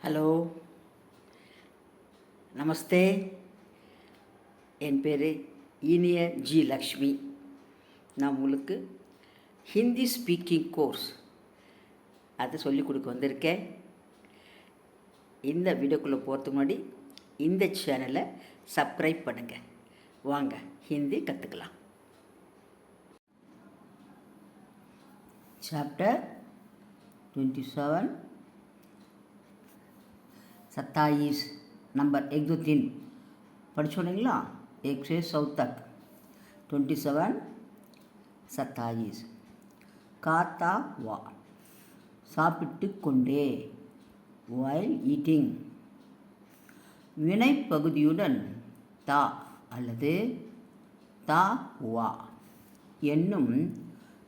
Hello, நமஸ்தே. என் பேர் இனிய G Lakshmi. நான் உங்களுக்கு ஹிந்தி ஸ்பீக்கிங் கோர்ஸ் அதை சொல்லிக் கொடுக்க வந்திருக்கேன். இந்த வீடியோக்குள்ளே போகிறதுக்கு முன்னாடி இந்த சேனலை சப்ஸ்கிரைப் பண்ணுங்கள். வாங்க ஹிந்தி கற்றுக்கலாம். சாப்டர் 27 27 नंबर 1 2 3 படிச்சோம் இல்லைங்களா? 1 से 100 तक 27 27 காத்தா வா சாப்பிட்டு கொண்டே while eating. வினை பகுதியுடன் தா அல்லது தா வா என்னும்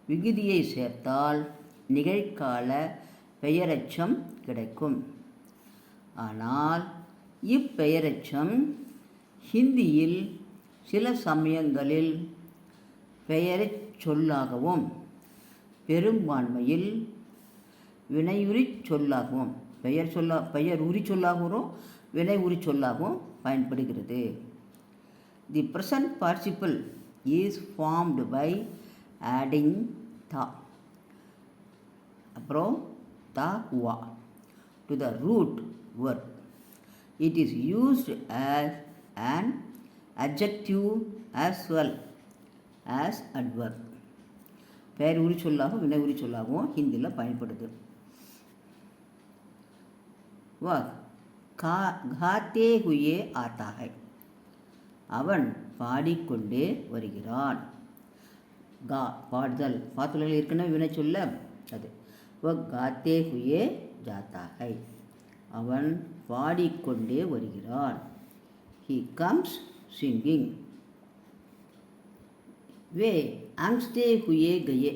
விகுதியை சேர்த்தால் நிகழ்கால பெயரெச்சம் கிடைக்கும். ஆனால் இப்பெயரெச்சம் ஹிந்தியில் சில சமயங்களில் பெயரைச் சொல்லாகவும் பெரும்பான்மையில் வினையுறி சொல்லாகவும் பெயர் உரி சொல்லாகவும் வினை உரி சொல்லாகவும் பயன்படுகிறது. The present participle is formed by adding தா அப்புறம் தா வா to the root word. It is used as an adjective as well as adverb. பெயர் உரி சொல்லாகவும் வினை உரி சொல்லாகவும் ஹிந்தியில் பயன்படுது. वह गाते हुए आता है. அவன் பாடிக்கொண்டே வருகிறான். கா பாடுதல் பாத்துள்ள ஏற்கனவே வினை சொல்ல அது. वह गाते हुए जाता है. அவன் பாடிக்கொண்டே வருகிறான். he comes singing. वे हंसते हुए गए.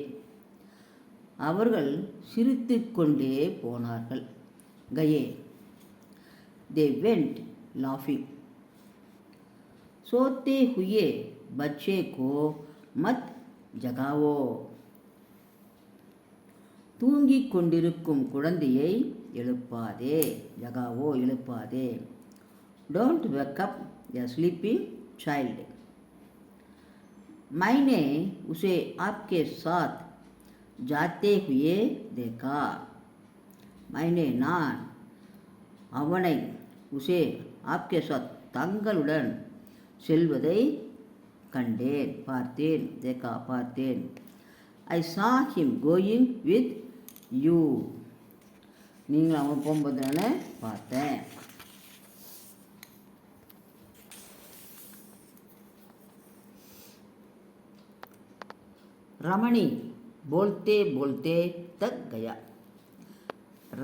அவர்கள் சிரித்து கொண்டே போனார்கள். गए they went laughing. सोते हुए बच्चे को मत जगाओ. தூங்கிக் கொண்டிருக்கும் குழந்தையை எழுப்பாதே. ஜகாவோ எழுப்பாதே. Don't wake up a sleeping child. मैंने उसे आपके साथ जाते हुए देखा. मैंने நான் அவனை உசே ஆப்கே சாத் தங்களுடன் செல்வதை கண்டேன் பார்த்தேன். தேக்கா பார்த்தேன். I saw him going with you. நீங்கள் அவன் போகும்போது நான் பார்த்தேன். ரமணி போல்தே போல்தே தக் கயா.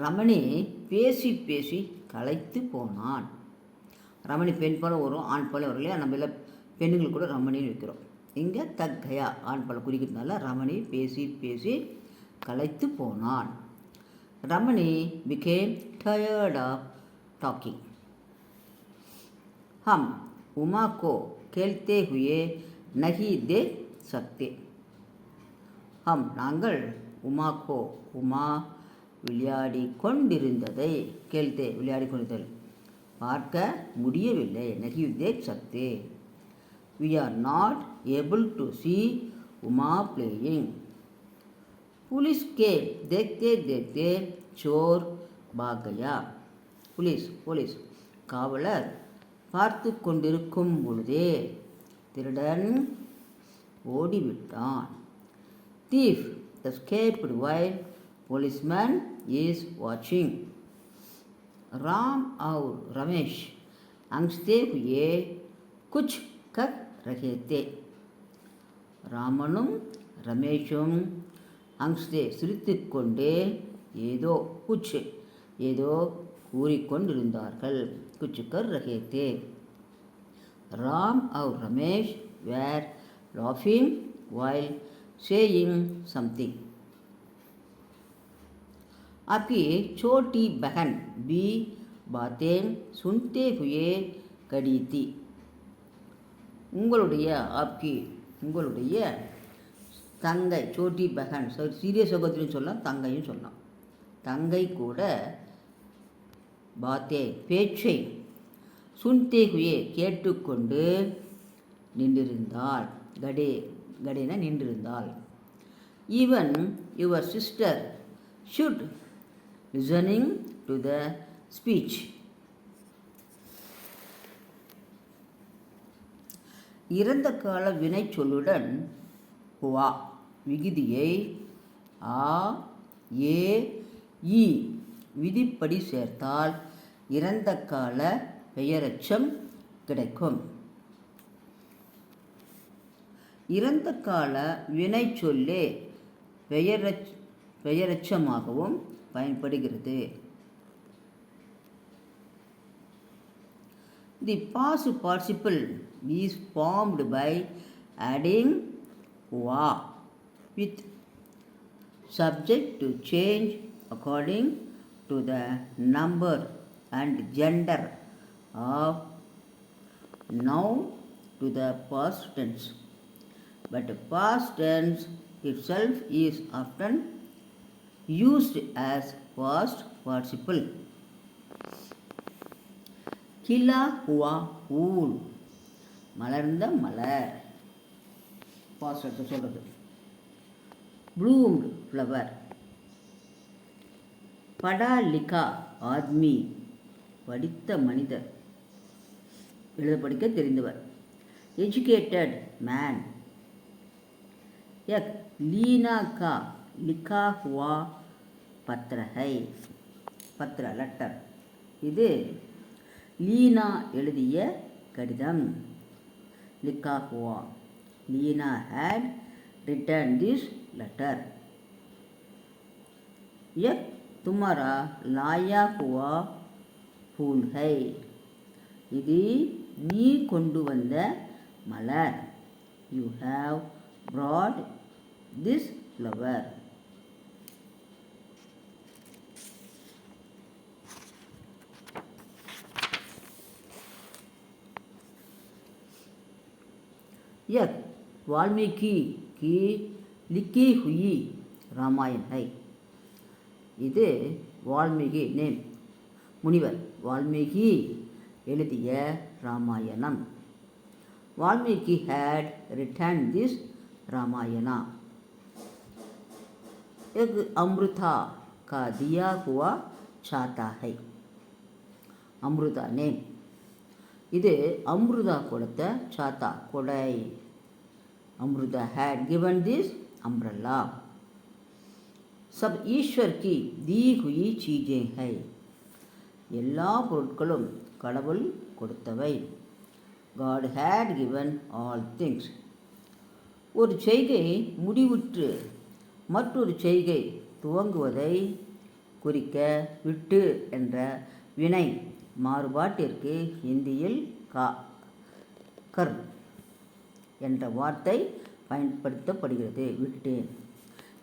ரமணி பேசி பேசி களைத்து போனான். ரமணி பெண் போல வரும், ஆண் போல வரும் இல்லையா? நம்ம எல்லாம் பெண்ணுங்களுக்கு கூட ரமணின்னு வைக்கிறோம். இங்கே தக் கயா ஆண் போல குறிக்கிறதுனால ரமணி பேசி பேசி களைத்து போனான். Ramani became tired of talking. हम उमा को खेलते हुए नहीं देख सकते. हम நாங்கள் உமாக்கோ உமா விளையாடி கொண்டிருந்ததை கேள்தே விளையாடி கொண்டிருந்தல் பார்க்க முடியவில்லை. நகி தேக் சக்தே. We are not able to see Uma playing. Police के देखते देखते चोर भाग गया. पुलिस காவலர் பார்த்து கொண்டிருக்கும் பொழுதே திருடன் ஓடிவிட்டான். thief escaped while policeman is watching. Ram और रमेश हंसते हुए कुछ कर रहे थे. ராமனும் ரமேஷும் அங்ஸ்தே சிரித்து கொண்டே ஏதோ குச் ஏதோ கூறிக்கொண்டிருந்தார்கள். குச் கர் ரஹே தே. ராம் और Ramesh were laughing while saying something. आपकी छोटी बहन भी बातें सुनते हुए खड़ी थी. உங்களுடைய தங்கை சோட்டி பகன் சிறிய சகோதரின்னு சொல்லலாம், தங்கையும் சொல்லலாம். தங்கை கூட பாத்தே பேச்சை, சுன்தே ஹுயே கேட்டுக்கொண்டு நின்றிருந்தாள். கடே கடேன நின்றிருந்தாள். Even your sister should listening to the speech. இறந்த கால வினை சொல்லுடன் ஹுவா விகுதியை ஆ ஏ இ விதிப்படி சேர்த்தால் இறந்த கால பெயரெச்சம் கிடைக்கும். இறந்த கால வினை சொல்லே பெயரெச்சமாகவும் பயன்படுகிறது. The past participle is formed by adding wa with subject to change according to the number and gender of noun to the past tense. But past tense itself is often used as past participle. கிலா ஹுவா பூல் மலர்ந்த மலர் past சொல்கிறது. Bloomed flower. படா லிகா ஆத்மி படித்த மனிதர், எழுத படிக்க தெரிந்தவர். Educated man. एक लीना का लिखा हुआ पत्र है. பத்திர லெட்டர். இது லீனா எழுதிய கடிதம். லிக்கா ஹுவா. Leena had written this letter. एक तुम्हारा लाया हुआ फूल है. இது நீ கொண்டு வந்த மலர். You have brought this flower. यह वाल्मीकि की लिखी हुई रामायण है. இது வால்மீகி நேம் முனிவர் வால்மீகி எழுதிய Ramayanam. Valmiki had written this Ramayana. एक अमृता का दिया हुआ छाता है. अमृता नेम. இது அம்ருதா கொடுத்த சாத்தா கொடை. Amrita had given this umbrella. सब ईश्वर की दी हुई चीजें है. எல்லா பொருட்களும் கடவுள் கொடுத்தவை. God had given all things. ஒரு செய்கை முடிவுற்று மற்றொரு செய்கை துவங்குவதை குறிக்க விட்டு என்ற வினை மாறுபாட்டிற்கு இந்தியில் கர் என்ற வார்த்தை பயன்படுத்தப்படுகிறது. விட்டேன்,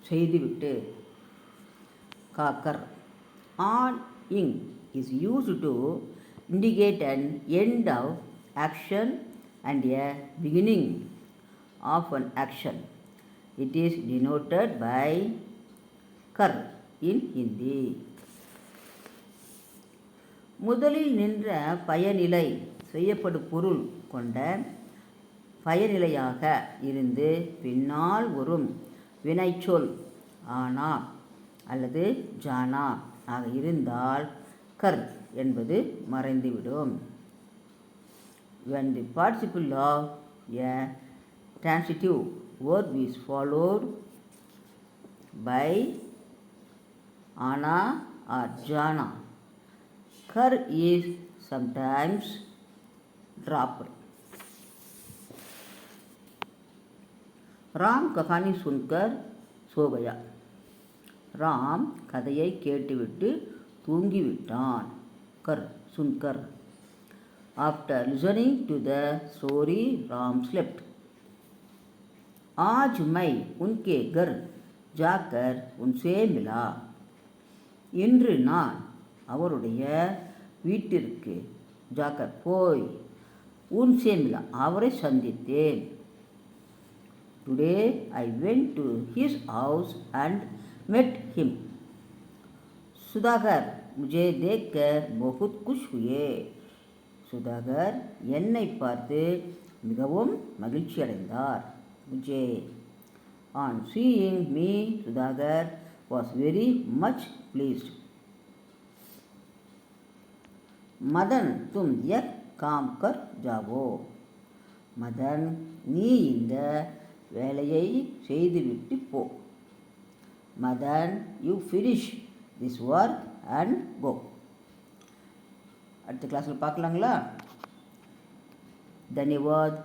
செய்துவிட்டு. காக்கர். ஆன் இங் is used to indicate an end of action and a beginning of an action. It is denoted by kar in Hindi. முதலில் நின்ற பயனிலை செய்யப்படும் பொருள் கொண்ட பயனிலையாக இருந்து பின்னால் வரும் வினைச்சொல் ஆனா அல்லது ஜானா ஆக இருந்தால் கர் என்பது மறைந்துவிடும். When the participle of a transitive verb is followed by ana or jana, kar is sometimes dropped. Ram कहानी सुनकर सो गया. ராம் கதையை கேட்டுவிட்டு தூங்கிவிட்டான். கர் சுன்கர். After listening to the story, Ram slept. आज मैं उनके घर जाकर उनसे मिला. இன்று நான் அவருடைய வீட்டிற்கு ஜாக்கர் போய் உன்சே மிலா அவரை சந்தித்தேன். Today I went to his house and met him. Sudhakar मुझे देखकर बहुत खुश हुए. சுதாகர் என்னை பார்த்து மிகவும் மகிழ்ச்சி அடைந்தார். முஜே. On seeing me, Sudhakar was very much pleased. Madan तुम यह काम कर जाओ. மதன் நீ இந்த வேலையை செய்துவிட்டு போ. Madan you finish this work and go. அடுத்த கிளாஸில் பார்க்கலாங்களா? தன்யவாத்.